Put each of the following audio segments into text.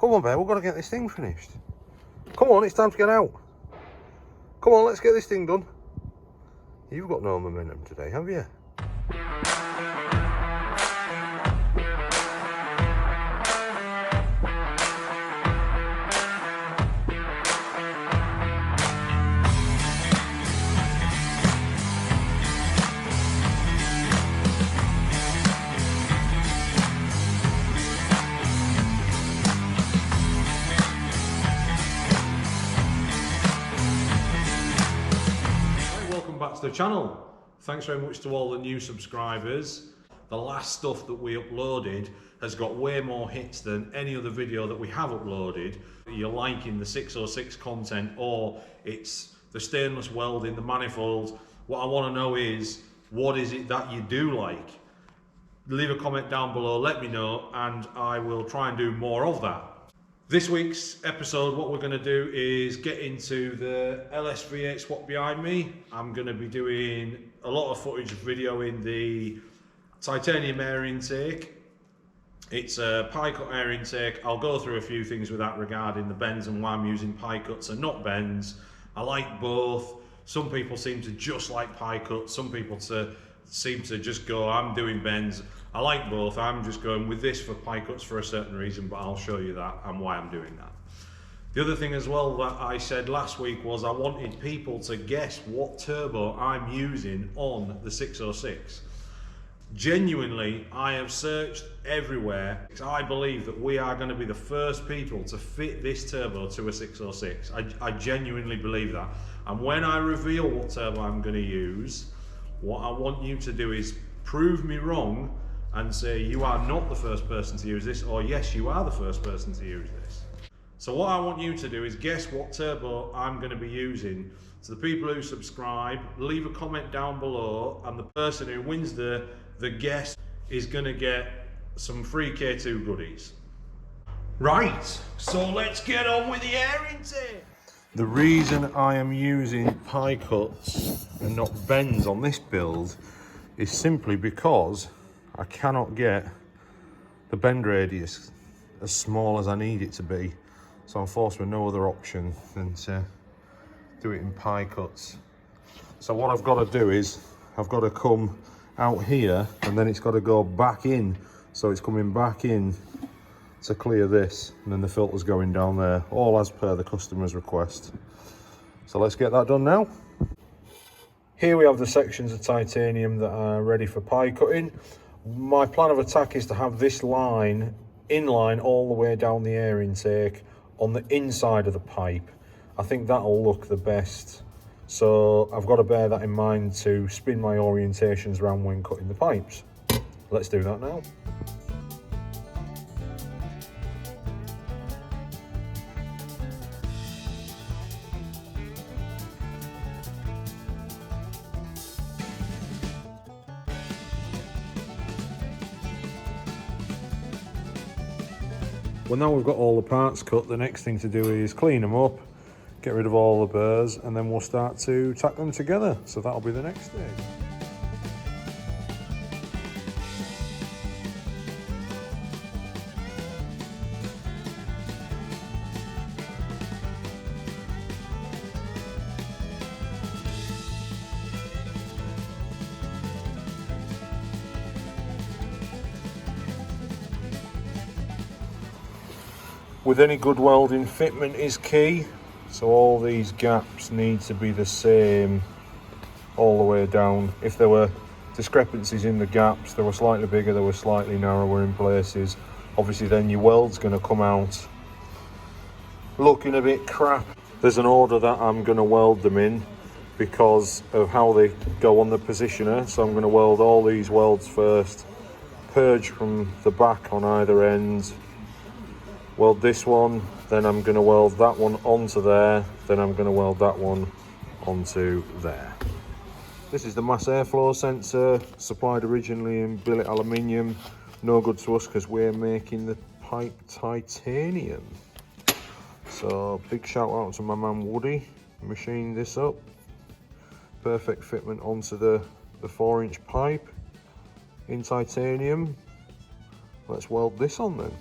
Come on, Bear, we've got to get this thing finished. Come on, it's time to get out. Come on, let's get this thing done. You've got no momentum today, have you? Back to the channel. Thanks very much to all the new subscribers. The last stuff that we uploaded has got way more hits than any other video that we have uploaded. You're liking the 606 content, or it's the stainless welding, the manifolds. What I want to know is, what is it that you do like? Leave a comment down below, let me know, and I will try and do more of that. This week's episode, what we're going to do is get into the LS3 swap behind me. I'm going to be doing a lot of footage of videoing the titanium air intake. It's a pie cut air intake. I'll go through a few things with that regarding the bends and why I'm using pie cuts and not bends. I like both. Some people seem to just like pie cuts. Some people seem to just go, I'm doing bends. I like both. I'm just going with this for pie cuts for a certain reason, but I'll show you that and why I'm doing that. The other thing as well that I said last week was I wanted people to guess what turbo I'm using on the 606. Genuinely, I have searched everywhere. I believe that we are going to be the first people to fit this turbo to a 606. I genuinely believe that. And when I reveal what turbo I'm going to use, what I want you to do is prove me wrong and say you are not the first person to use this, or yes, you are the first person to use this. So what I want you to do is guess what turbo I'm going to be using. To the people who subscribe, leave a comment down below, and the person who wins the guess is going to get some free K2 goodies. Right, so let's get on with the air intake. The reason I am using pie cuts and not bends on this build is simply because I cannot get the bend radius as small as I need it to be. So I'm forced with no other option than to do it in pie cuts. So what I've got to do is I've got to come out here, and then it's got to go back in. So it's coming back in to clear this, and then the filter's going down there, all as per the customer's request. So let's get that done now. Here we have the sections of titanium that are ready for pie cutting. My plan of attack is to have this line inline all the way down the air intake on the inside of the pipe. I think that'll look the best. So I've got to bear that in mind to spin my orientations around when cutting the pipes. Let's do that now. Well, now we've got all the parts cut, the next thing to do is clean them up, get rid of all the burrs, and then we'll start to tack them together. So that'll be the next stage. With any good welding, fitment is key, so all these gaps need to be the same all the way down. If there were discrepancies in the gaps, they were slightly bigger, they were slightly narrower in places, obviously then your weld's going to come out looking a bit crap. There's an order that I'm going to weld them in because of how they go on the positioner, so I'm going to weld all these welds first, purge from the back on either end, weld this one, then I'm going to weld that one onto there, then I'm going to weld that one onto there. This is the mass airflow sensor, supplied originally in billet aluminium. No good to us because we're making the pipe titanium. So big shout out to my man Woody, machined this up. Perfect fitment onto the 4-inch pipe in titanium. Let's weld this on then.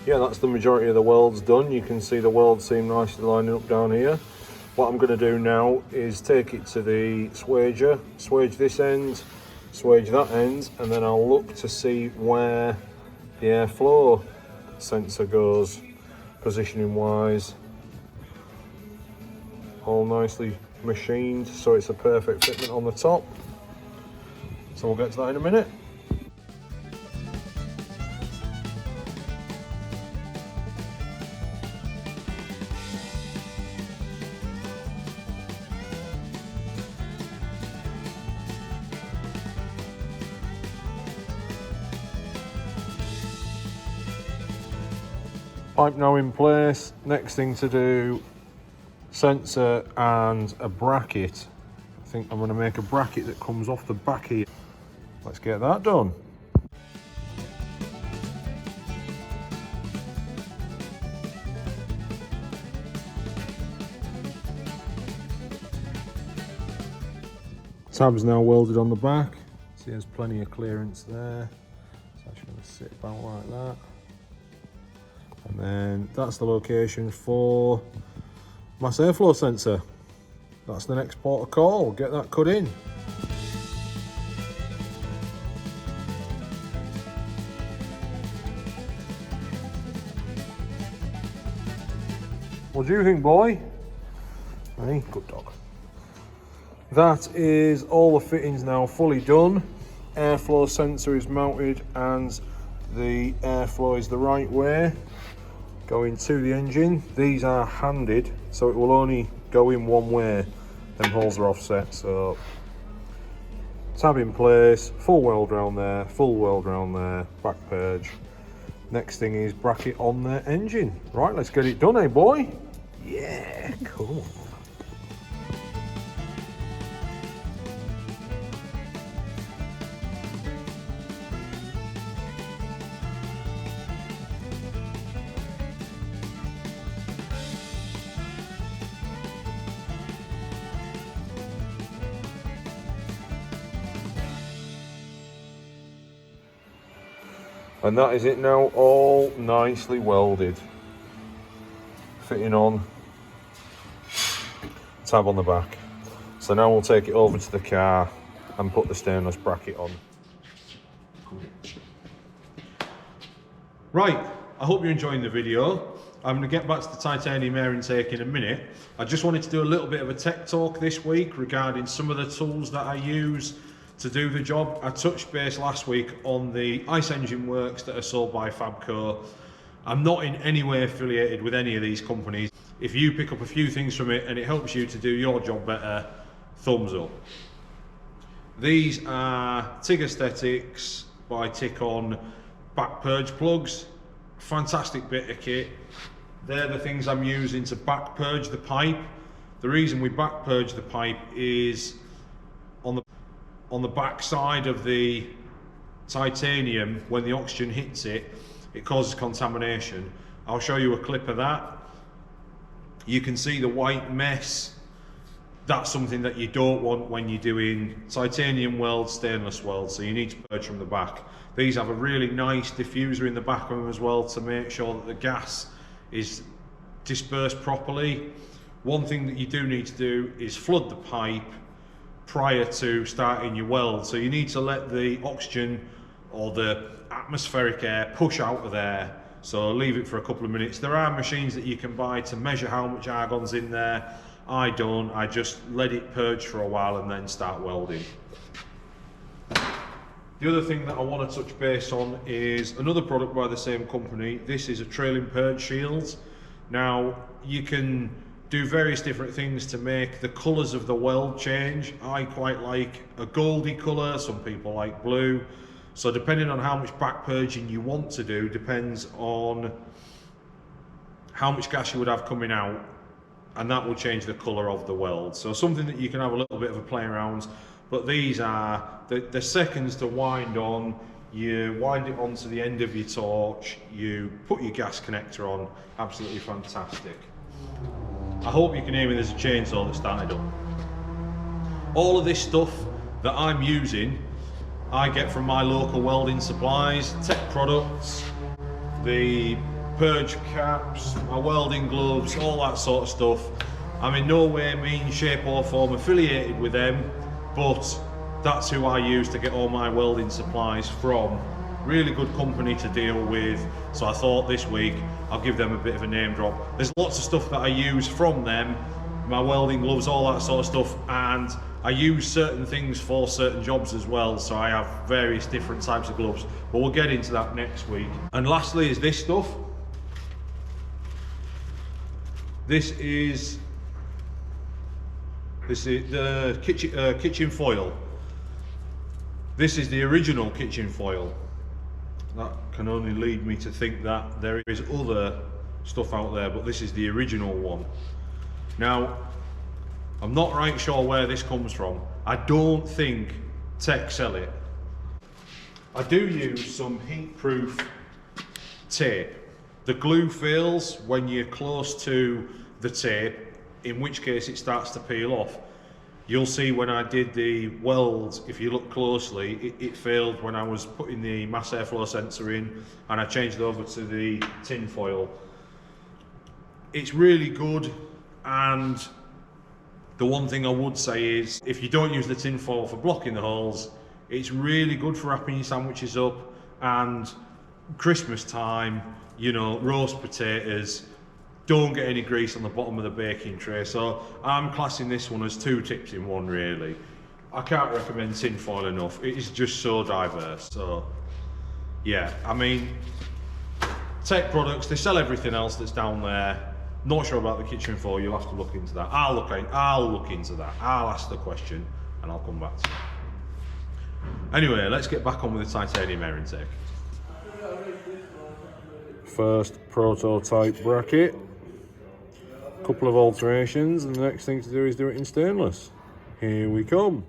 yeah, that's the majority of the welds done. You can see the welds seem nicely lining up down here. What I'm going to do now is take it to the swager, swage this end, swage that end, and then I'll look to see where the airflow sensor goes, positioning wise. All nicely machined, so it's a perfect fitment on the top. So we'll get to that in a minute. Pipe now in place. Next thing to do, sensor and a bracket. I think I'm going to make a bracket that comes off the back here. Let's get that done. Tab's now welded on the back. See, there's plenty of clearance there. It's actually going to sit about like that. And then that's the location for mass airflow sensor. That's the next port of call. Get that cut in. What do you think, boy? Hey, good dog. That is all the fittings now fully done. Airflow sensor is mounted and the airflow is the right way going to the engine. These are handed, so it will only go in one way. Them holes are offset, so tab in place, full weld round there, full weld round there, back purge. Next thing is bracket on the engine. Right, let's get it done, eh, boy? Yeah, cool. And that is it now, all nicely welded. Fitting on, tab on the back. So now we'll take it over to the car and put the stainless bracket on. Right, I hope you're enjoying the video. I'm going to get back to the titanium air intake in a minute. I just wanted to do a little bit of a tech talk this week regarding some of the tools that I use to do the job. I touched base last week on the ice engine works that are sold by Fabco. I'm not in any way affiliated with any of these companies. If you pick up a few things from it and it helps you to do your job better, thumbs up. These are TIG Aesthetics by Tick-On back purge plugs. Fantastic bit of kit. They're the things I'm using to back purge the pipe. The reason we back purge the pipe is on the back side of the titanium, when the oxygen hits it, it causes contamination. I'll show you a clip of that. You can see the white mess. That's something that you don't want when you're doing titanium welds, stainless welds, so you need to purge from the back. These have a really nice diffuser in the back of them as well to make sure that the gas is dispersed properly. One thing that you do need to do is flood the pipe prior to starting your weld. So you need to let the oxygen or the atmospheric air push out of there. So leave it for a couple of minutes. There are machines that you can buy to measure how much argon's in there. I don't, I just let it purge for a while and then start welding. The other thing that I want to touch base on is another product by the same company. This is a trailing purge shield. Now you can do various different things to make the colours of the weld change. I quite like a goldy colour, some people like blue. So depending on how much back purging you want to do, depends on how much gas you would have coming out, and that will change the colour of the weld. So something that you can have a little bit of a play around, but these are the seconds to wind on. You wind it onto the end of your torch, you put your gas connector on, absolutely fantastic. I hope you can hear me, there's a chainsaw that started up. All of this stuff that I'm using, I get from my local welding supplies, Tech Products. The purge caps, my welding gloves, all that sort of stuff. I'm in no way, means, shape or form affiliated with them, but that's who I use to get all my welding supplies from. Really good company to deal with, so I thought this week I'll give them a bit of a name drop. There's lots of stuff that I use from them, my welding gloves, all that sort of stuff, and I use certain things for certain jobs as well, so I have various different types of gloves, but we'll get into that next week. And lastly is this stuff. This is the kitchen foil. This is the original kitchen foil. That can only lead me to think that there is other stuff out there, but this is the original one. Now, I'm not right sure where this comes from. I don't think Tech sell it. I do use some heat-proof tape. The glue fails when you're close to the tape, in which case it starts to peel off. You'll see when I did the welds, if you look closely, it failed when I was putting the mass airflow sensor in and I changed it over to the tin foil. It's really good, and the one thing I would say is, if you don't use the tin foil for blocking the holes, it's really good for wrapping your sandwiches up, and Christmas time, you know, roast potatoes, don't get any grease on the bottom of the baking tray. So I'm classing this one as 2 tips in one, really. I can't recommend tin foil enough. It is just so diverse. So yeah, I mean, Tech products, they sell everything else that's down there. Not sure about the kitchen foil, you'll have to look into that. I'll look into that. I'll ask the question and I'll come back to you. Anyway, let's get back on with the titanium air intake. First prototype bracket. Couple of alterations, and the next thing to do is do it in stainless. Here we come.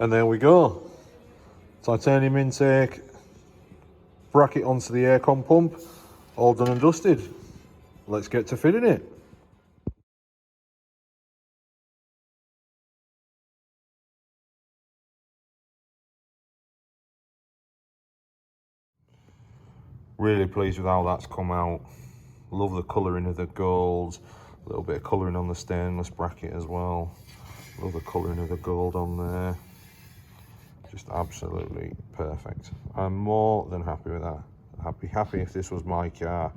And there we go. Titanium intake, bracket onto the aircon pump, all done and dusted. Let's get to fitting it. Really pleased with how that's come out. Love the colouring of the gold, a little bit of colouring on the stainless bracket as well. Love the colouring of the gold on there. Just absolutely perfect. I'm more than happy with that. I'd be happy if this was my car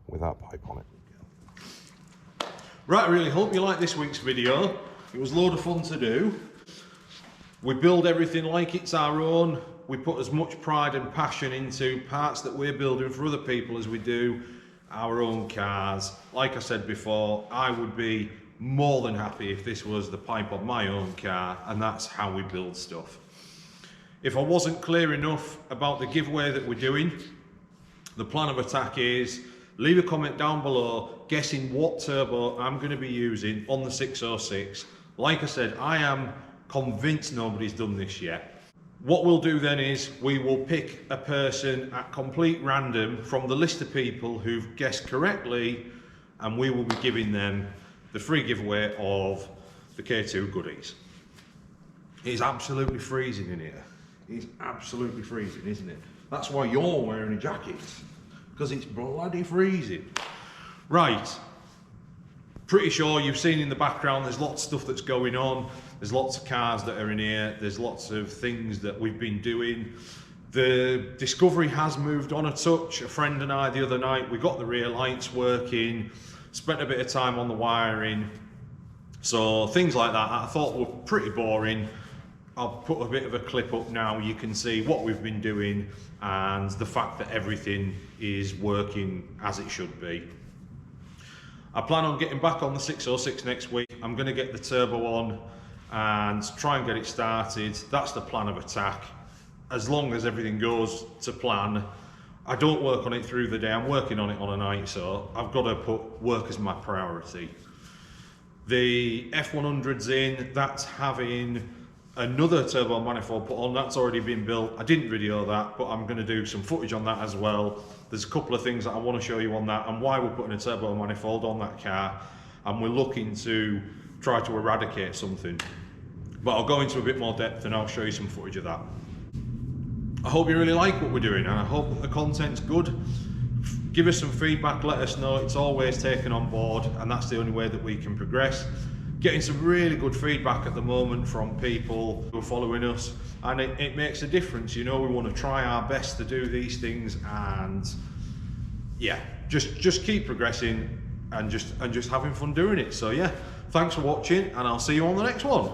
with that pipe on it. Right, I really hope you liked this week's video. It was a load of fun to do. We build everything like it's our own. We put as much pride and passion into parts that we're building for other people as we do our own cars. Like I said before, I would be more than happy if this was the pipe of my own car, and that's how we build stuff. If I wasn't clear enough about the giveaway that we're doing, the plan of attack is leave a comment down below guessing what turbo I'm going to be using on the 606. Like I said, I am convinced nobody's done this yet. What we'll do then is we will pick a person at complete random from the list of people who've guessed correctly, and we will be giving them the free giveaway of the K2 goodies. It's absolutely freezing in here. It's absolutely freezing, isn't it? That's why you're wearing a jacket, because it's bloody freezing. Right, pretty sure you've seen in the background there's lots of stuff that's going on. There's lots of cars that are in here. There's lots of things that we've been doing. The Discovery has moved on a touch. A friend and I the other night, we got the rear lights working, spent a bit of time on the wiring. So things like that I thought were pretty boring. I'll put a bit of a clip up now. You can see what we've been doing and the fact that everything is working as it should be. I plan on getting back on the 606 next week. I'm going to get the turbo on and try and get it started. That's the plan of attack. As long as everything goes to plan. I don't work on it through the day. I'm working on it on a night, so I've got to put work as my priority. The F100's in, that's having another turbo manifold put on. That's already been built. I didn't video that, but I'm going to do some footage on that as well. There's a couple of things that I want to show you on that and why we're putting a turbo manifold on that car, and we're looking to try to eradicate something. But I'll go into a bit more depth and I'll show you some footage of that. I hope you really like what we're doing, and I hope that the content's good. Give us some feedback, let us know. It's always taken on board, and that's the only way that we can progress. Getting some really good feedback at the moment from people who are following us, and it makes a difference. You know, we want to try our best to do these things, and yeah, just keep progressing and just having fun doing it. So yeah, thanks for watching, and I'll see you on the next one.